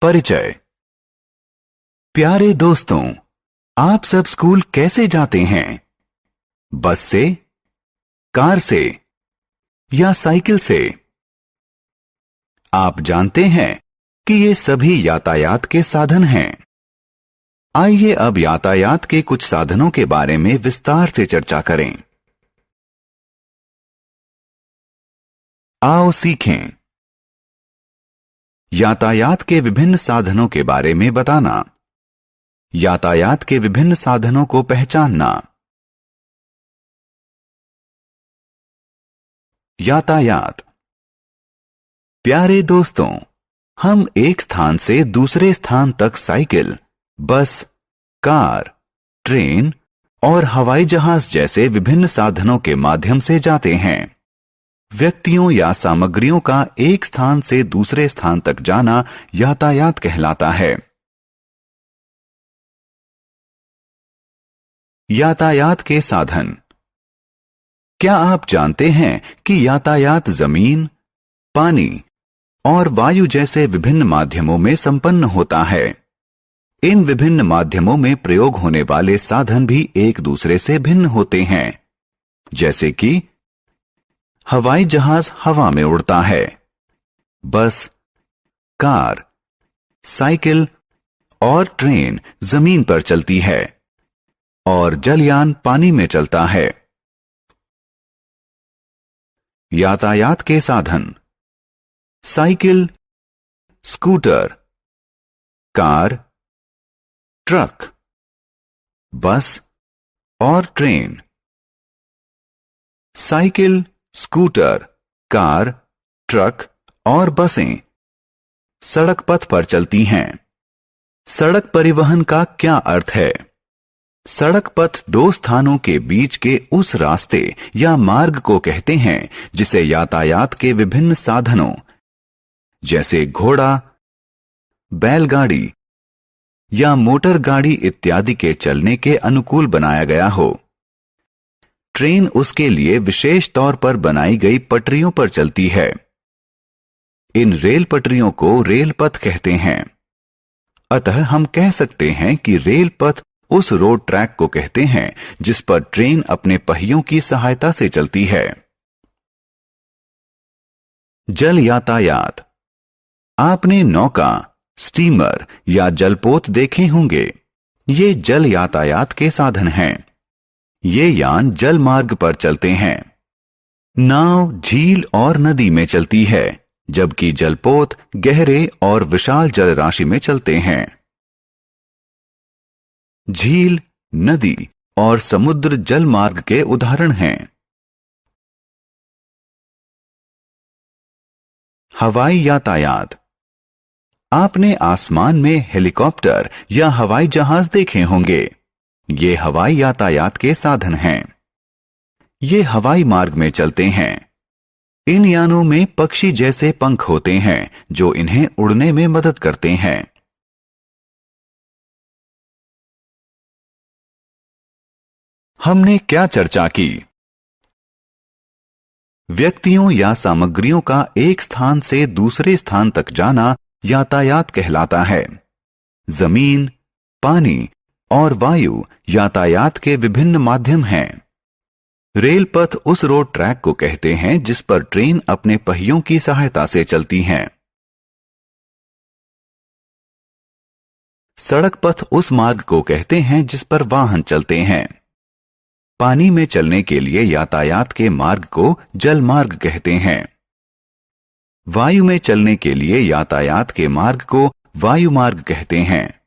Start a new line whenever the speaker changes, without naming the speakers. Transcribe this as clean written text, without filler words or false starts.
परिचय। प्यारे दोस्तों, आप सब स्कूल कैसे जाते हैं? बस से, कार से या साइकिल से? आप जानते हैं कि ये सभी यातायात के साधन हैं। आइए अब यातायात के कुछ साधनों के बारे में विस्तार से चर्चा करें। आओ सीखें। यातायात के विभिन्न साधनों के बारे में बताना। यातायात के विभिन्न साधनों को पहचानना। यातायात। प्यारे दोस्तों, हम एक स्थान से दूसरे स्थान तक साइकिल, बस, कार, ट्रेन और हवाई जहाज जैसे विभिन्न साधनों के माध्यम से जाते हैं। व्यक्तियों या सामग्रियों का एक स्थान से दूसरे स्थान तक जाना यातायात कहलाता है। यातायात के साधन। क्या आप जानते हैं कि यातायात जमीन, पानी और वायु जैसे विभिन्न माध्यमों में संपन्न होता है? इन विभिन्न माध्यमों में प्रयोग होने वाले साधन भी एक दूसरे से भिन्न होते हैं, जैसे कि हवाई जहाज हवा में उड़ता है, बस, कार, साइकिल और ट्रेन जमीन पर चलती है और जलयान पानी में चलता है। यातायात के साधन। साइकिल, स्कूटर, कार, ट्रक, बस और train. Cycle, scooter, car, truck और बसें सड़क पथ पर चलती हैं। सड़क परिवहन का क्या अर्थ है? सड़क पथ दो स्थानों के बीच के उस रास्ते या मार्ग को कहते हैं जिसे यातायात के विभिन्न साधनों जैसे घोड़ा, बैलगाड़ी या मोटर गाड़ी इत्यादि के चलने के अनुकूल बनाया गया हो। ट्रेन उसके लिए विशेष तौर पर बनाई गई पटरियों पर चलती है। इन रेल पटरियों को रेल पथ कहते हैं। अतः हम कह सकते हैं कि रेल पथ उस रोड ट्रैक को कहते हैं जिस पर ट्रेन अपने पहियों की सहायता से चलती है। जल यातायात। आपने नौका, स्टीमर या जलपोत देखे होंगे। ये जल यातायात के साधन हैं। ये यान जल मार्ग पर चलते हैं। नाव झील और नदी में चलती है, जबकि जलपोत गहरे और विशाल जल राशि में चलते हैं। झील, नदी और समुद्र जल मार्ग के उदाहरण हैं। हवाई यातायात। आपने आसमान में हेलीकॉप्टर या हवाई जहाज देखे होंगे। ये हवाई यातायात के साधन हैं। ये हवाई मार्ग में चलते हैं। इन यानों में पक्षी जैसे पंख होते हैं जो इन्हें उड़ने में मदद करते हैं। हमने क्या चर्चा की? व्यक्तियों या सामग्रियों का एक स्थान से दूसरे स्थान तक जाना यातायात कहलाता है। जमीन, पानी और वायु यातायात के विभिन्न माध्यम हैं। रेल पथ उस रोड ट्रैक को कहते हैं जिस पर ट्रेन अपने पहियों की सहायता से चलती हैं। सड़क पथ उस मार्ग को कहते हैं जिस पर वाहन चलते हैं। पानी में चलने के लिए यातायात के मार्ग को जल मार्ग कहते हैं। वायु में चलने के लिए यातायात के मार्ग को वायु मार्ग कहते हैं।